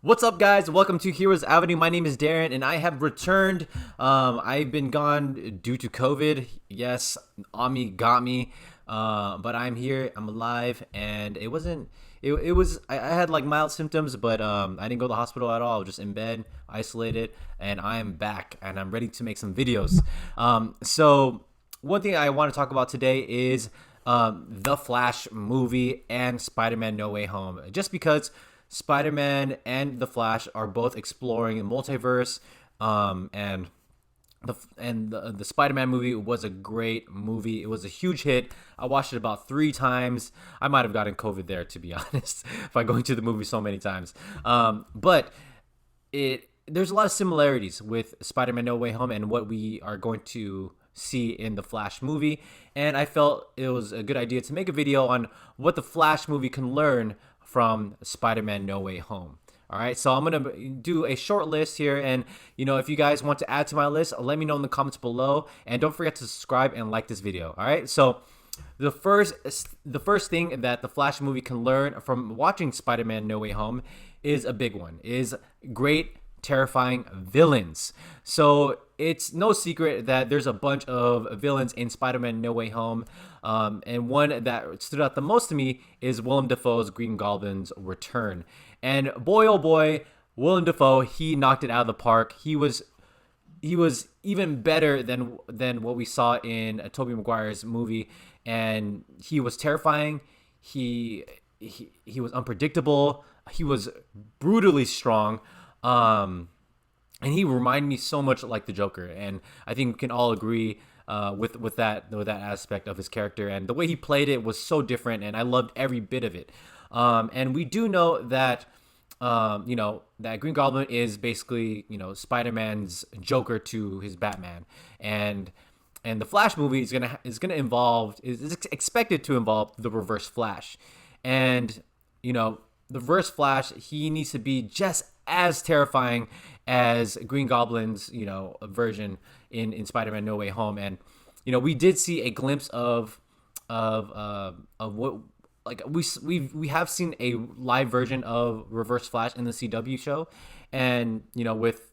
What's up, guys? Welcome to Heroes Avenue. My name is Darren, and I have returned. I've been gone due to COVID. Yes, Ami got me, but I'm here. I'm alive, and it wasn't. It was. I had like mild symptoms, but I didn't go to the hospital at all. I was just in bed, isolated, and I am back, and I'm ready to make some videos. So one thing I want to talk about today is the Flash movie and Spider-Man: No Way Home, just because Spider-Man and the Flash are both exploring the multiverse, and the Spider-Man movie was a great movie. It was a huge hit. I watched it about 3 times. I might have gotten COVID there, to be honest, by going to the movie so many times. But there's a lot of similarities with Spider-Man: No Way Home and what we are going to see in the Flash movie, and I felt it was a good idea to make a video on what the Flash movie can learn from Spider-Man: No Way Home. All right, so I'm gonna do a short list here, and if you guys want to add to my list, let me know in the comments below, and don't forget to subscribe and like this video. All right, so the first thing that the Flash movie can learn from watching Spider-Man: No Way Home is a big one: is great, terrifying villains. So it's no secret that there's a bunch of villains in Spider-Man: No Way Home, and one that stood out the most to me is Willem Dafoe's Green Goblin's return. And boy, oh boy, Willem Dafoe, he knocked it out of the park. He was even better than what we saw in Tobey Maguire's movie, and he was terrifying. He was unpredictable. He was brutally strong. And he reminded me so much like the Joker, and I think we can all agree with that aspect of his character, and the way he played it was so different, and I loved every bit of it. And we do know that that Green Goblin is basically Spider-Man's Joker to his Batman, and the Flash movie is expected to involve the Reverse Flash, and the Reverse Flash, he needs to be just as terrifying as Green Goblin's version in Spider-Man: No Way Home. And we did see a glimpse of what, like, we have seen a live version of Reverse Flash in the CW show, and with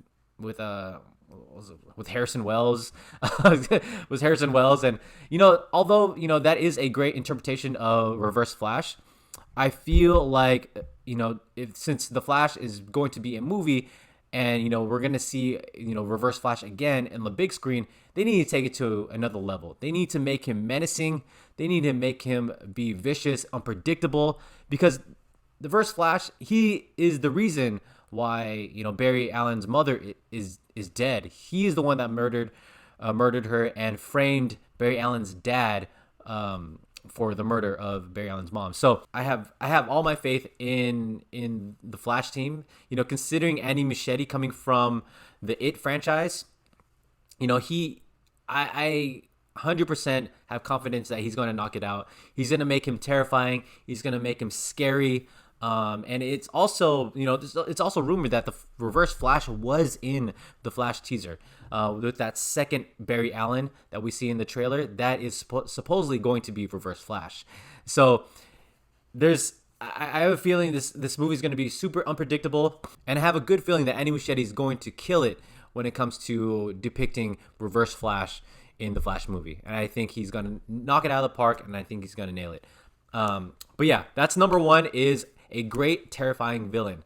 Harrison Wells was Harrison Wells. And although that is a great interpretation of Reverse Flash, I feel like since the Flash is going to be a movie, and we're gonna see Reverse Flash again in the big screen, they need to take it to another level. They need to make him menacing. They need to make him be vicious, unpredictable, because the Reverse Flash, he is the reason why Barry Allen's mother is dead. He is the one that murdered her and framed Barry Allen's dad for the murder of Barry Allen's mom. So I have all my faith in the Flash team. Considering Andy Muschietti coming from the It franchise, I 100% have confidence that he's going to knock it out. He's going to make him terrifying. He's going to make him scary. And it's also, it's also rumored that the Reverse Flash was in the Flash teaser, with that second Barry Allen that we see in the trailer. That is supposedly going to be Reverse Flash. So I have a feeling this movie is going to be super unpredictable, and I have a good feeling that Andy Muschietti is going to kill it when it comes to depicting Reverse Flash in the Flash movie. And I think he's going to knock it out of the park, and I think he's going to nail it. But yeah, that's number one, is a great, terrifying villain.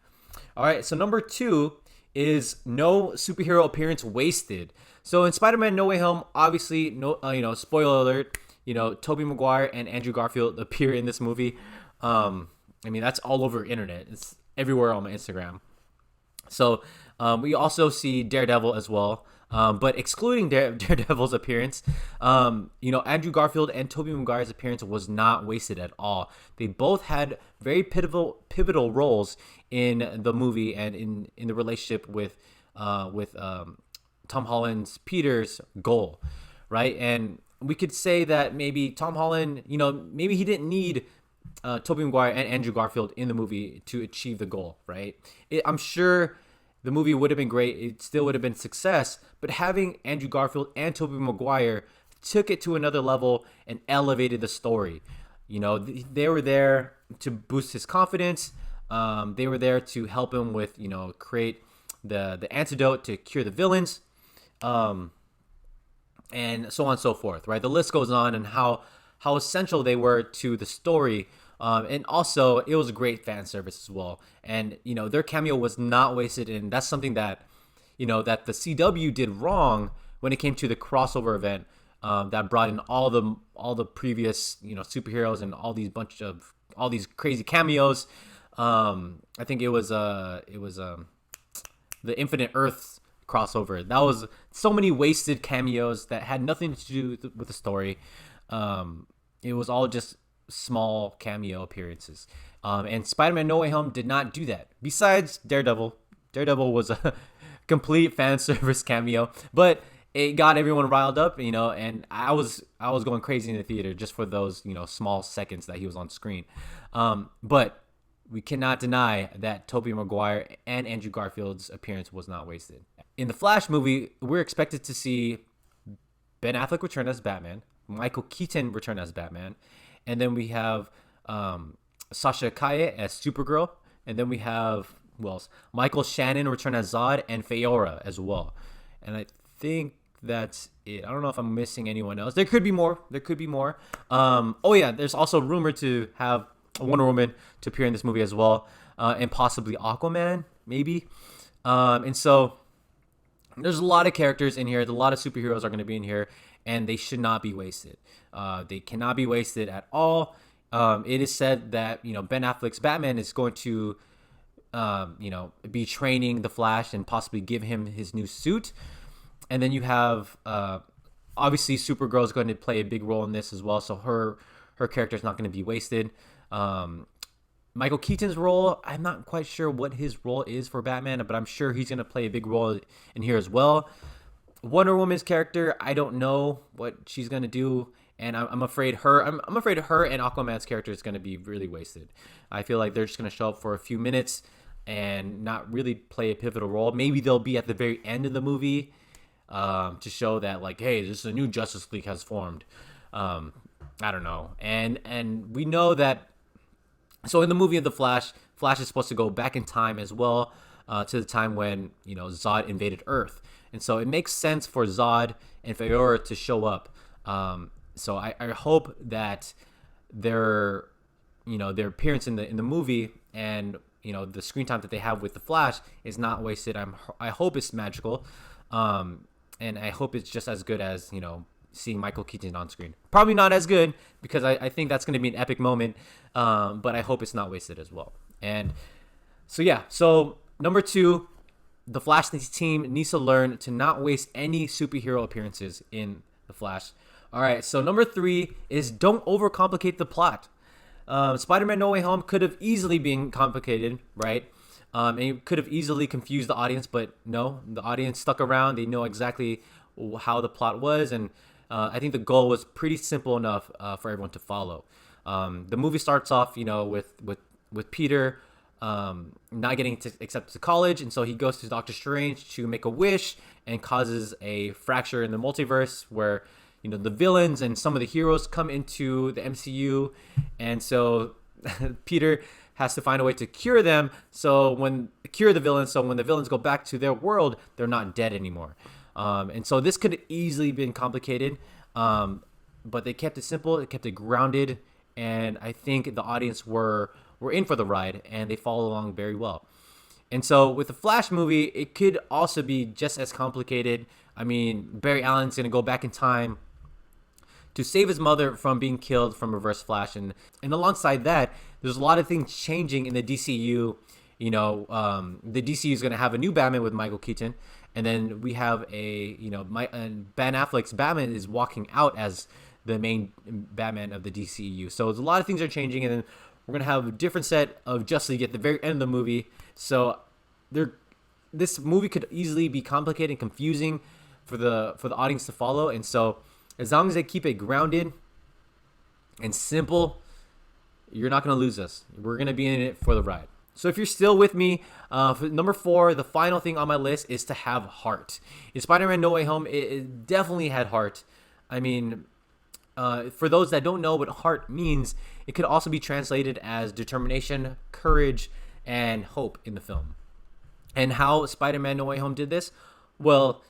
All right, so number two is no superhero appearance wasted. So in Spider-Man: No Way Home, obviously, no, spoiler alert, Tobey Maguire and Andrew Garfield appear in this movie. I mean, that's all over internet. It's everywhere on my Instagram. So we also see Daredevil as well. But excluding Daredevil's appearance, Andrew Garfield and Tobey Maguire's appearance was not wasted at all. They both had very pivotal roles in the movie and in the relationship with Tom Holland's Peter's goal, right? And we could say that maybe Tom Holland, maybe he didn't need Tobey Maguire and Andrew Garfield in the movie to achieve the goal, right? I'm sure the movie would have been great. It still would have been success. But having Andrew Garfield and Tobey Maguire took it to another level and elevated the story. They were there to boost his confidence, They were there to help him with, create the antidote to cure the villains, and so on and so forth. Right, the list goes on, and how essential they were to the story. And also, it was a great fan service as well. And their cameo was not wasted, and that's something that that the CW did wrong when it came to the crossover event, that brought in all the previous superheroes and all these crazy cameos. I think it was the Infinite Earths crossover. That was so many wasted cameos that had nothing to do with the story. It was all just small cameo appearances. And Spider-Man No Way Home did not do that. Besides Daredevil. Daredevil was a complete fan service cameo, but it got everyone riled up, and I was going crazy in the theater just for those, small seconds that he was on screen. But we cannot deny that Tobey Maguire and Andrew Garfield's appearance was not wasted. In the Flash movie, we're expected to see Ben Affleck return as Batman, Michael Keaton return as Batman, and then we have Sasha Calle as Supergirl, and then we have Michael Shannon return as Zod, and Feora as well. And I think that's it. I don't know if I'm missing anyone else. There could be more. There's also rumored to have Wonder Woman to appear in this movie as well, and possibly Aquaman, maybe. And so there's a lot of characters in here. A lot of superheroes are going to be in here, and they should not be wasted. They cannot be wasted at all. It is said that Ben Affleck's Batman is going to be training the Flash and possibly give him his new suit. And then you have obviously Supergirl is going to play a big role in this as well, so her character is not going to be wasted. Michael Keaton's role, I'm not quite sure what his role is for Batman, but I'm sure he's going to play a big role in here as well. Wonder Woman's character, I don't know what she's going to do, and I'm afraid her and Aquaman's character is going to be really wasted. I feel like they're just going to show up for a few minutes and not really play a pivotal role. Maybe they'll be at the very end of the movie to show that, like, hey, this is a new Justice League has formed. I don't know. And we know that. So in the movie of the Flash is supposed to go back in time as well, to the time when Zod invaded Earth, and so it makes sense for Zod and Feora to show up. So I hope that their appearance in the movie and the screen time that they have with the Flash is not wasted. I hope it's magical, and I hope it's just as good as seeing Michael Keaton on screen. Probably not as good, because I think that's going to be an epic moment, but I hope it's not wasted as well. And so number 2, the Flash team needs to learn to not waste any superhero appearances in the Flash. All right, so number 3 is don't overcomplicate the plot. Spider-Man No Way Home could have easily been complicated, right? And it could have easily confused the audience, but no, the audience stuck around. They know exactly how the plot was, and I think the goal was pretty simple enough for everyone to follow. The movie starts off, with Peter not getting accepted to college, and so he goes to Doctor Strange to make a wish and causes a fracture in the multiverse where the villains and some of the heroes come into the MCU, and so Peter has to find a way to cure them. So when the villains go back to their world, they're not dead anymore. And so this could have easily been complicated, but they kept it simple. They kept it grounded, and I think the audience were in for the ride, and they followed along very well. And so with the Flash movie, it could also be just as complicated. I mean, Barry Allen's going to go back in time to save his mother from being killed from Reverse Flash, and alongside that, there's a lot of things changing in the DCU. The DCU is going to have a new Batman with Michael Keaton, and then we have Ben Affleck's Batman is walking out as the main Batman of the DCU. So there's a lot of things are changing, and then we're going to have a different set of Justice League at the very end of the movie. So this movie could easily be complicated and confusing for the audience to follow. And so as long as they keep it grounded and simple, you're not going to lose us. We're going to be in it for the ride. So if you're still with me, for number 4, the final thing on my list is to have heart. In Spider-Man No Way Home, it definitely had heart. I mean, for those that don't know what heart means, it could also be translated as determination, courage, and hope in the film. And how Spider-Man No Way Home did this? Well,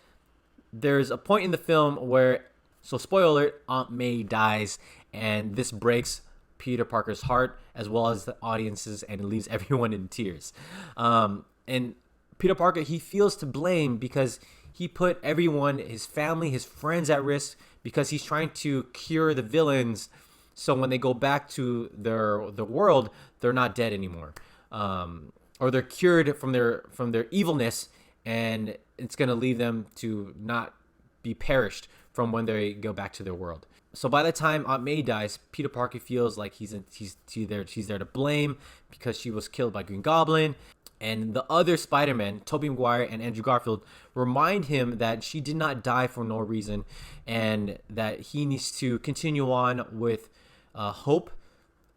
there's a point in the film where, so spoiler alert, Aunt May dies, and this breaks Peter Parker's heart as well as the audience's, and it leaves everyone in tears. And Peter Parker, he feels to blame because he put everyone, his family, his friends at risk because he's trying to cure the villains, so when they go back to their world, they're not dead anymore, or they're cured from their evilness, and it's gonna leave them to not be perished from when they go back to their world. So by the time Aunt May dies, Peter Parker feels like she's there to blame because she was killed by Green Goblin. And the other Spider-Man, Tobey Maguire and Andrew Garfield, remind him that she did not die for no reason, and that he needs to continue on with hope,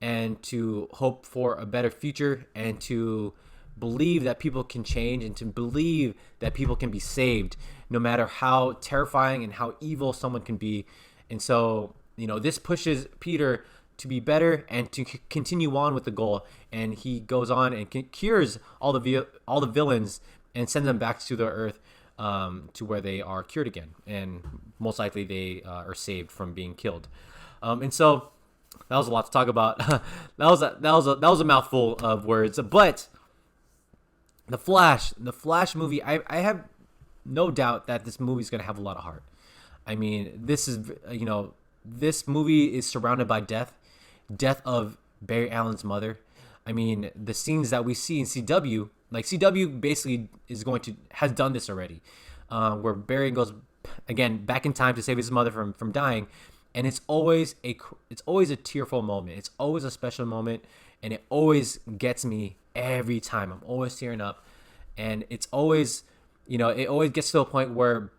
and to hope for a better future, and to believe that people can change, and to believe that people can be saved, no matter how terrifying and how evil someone can be. And so, this pushes Peter to be better and to continue on with the goal. And he goes on and cures all the villains and sends them back to the Earth, to where they are cured again, and most likely they are saved from being killed. And so that was a lot to talk about. that was a mouthful of words. But the Flash movie, I have no doubt that this movie is going to have a lot of heart. I mean, this movie is surrounded by death of Barry Allen's mother. I mean, the scenes that we see in CW, like CW basically has done this already, where Barry goes again back in time to save his mother from dying, and it's always a tearful moment. It's always a special moment, and it always gets me every time. I'm always tearing up, and it's always, it always gets to a point where,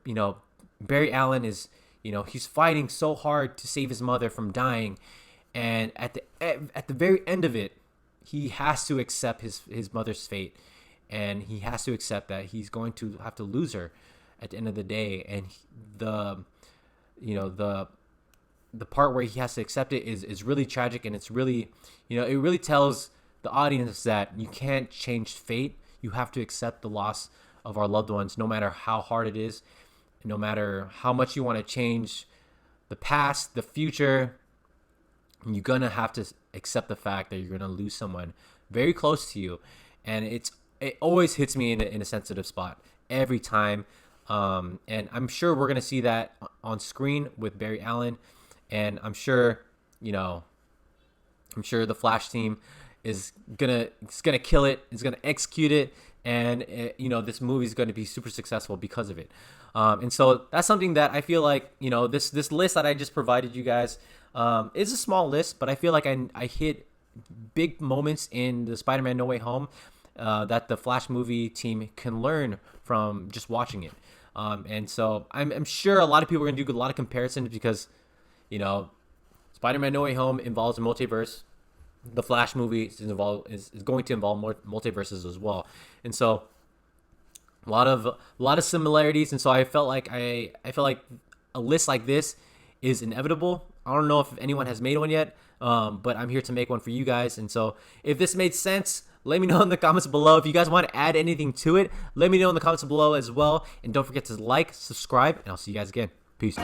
Barry Allen is, he's fighting so hard to save his mother from dying, and at the very end of it, he has to accept his mother's fate, and he has to accept that he's going to have to lose her at the end of the day. And the part where he has to accept it is really tragic, and it's really, it really tells the audience that you can't change fate. You have to accept the loss of our loved ones, no matter how hard it is, no matter how much you want to change the past, the future. You're gonna have to accept the fact that you're gonna lose someone very close to you, and it always hits me in a sensitive spot every time. And I'm sure we're gonna see that on screen with Barry Allen, and I'm sure the Flash team is gonna kill it. It's gonna execute it, and this movie is gonna be super successful because of it. And so that's something that I feel like, this list that I just provided you guys is a small list, but I feel like I hit big moments in the Spider-Man No Way Home that the Flash movie team can learn from just watching it. And so I'm sure a lot of people are going to do a lot of comparisons because, Spider-Man No Way Home involves a multiverse. The Flash movie is going to involve more multiverses as well. And so a lot of similarities. And so I felt like a list like this is inevitable. I don't know if anyone has made one yet, but I'm here to make one for you guys. And so if this made sense, let me know in the comments below. If you guys want to add anything to it, let me know in the comments below as well. And don't forget to like, subscribe, and I'll see you guys again. Peace.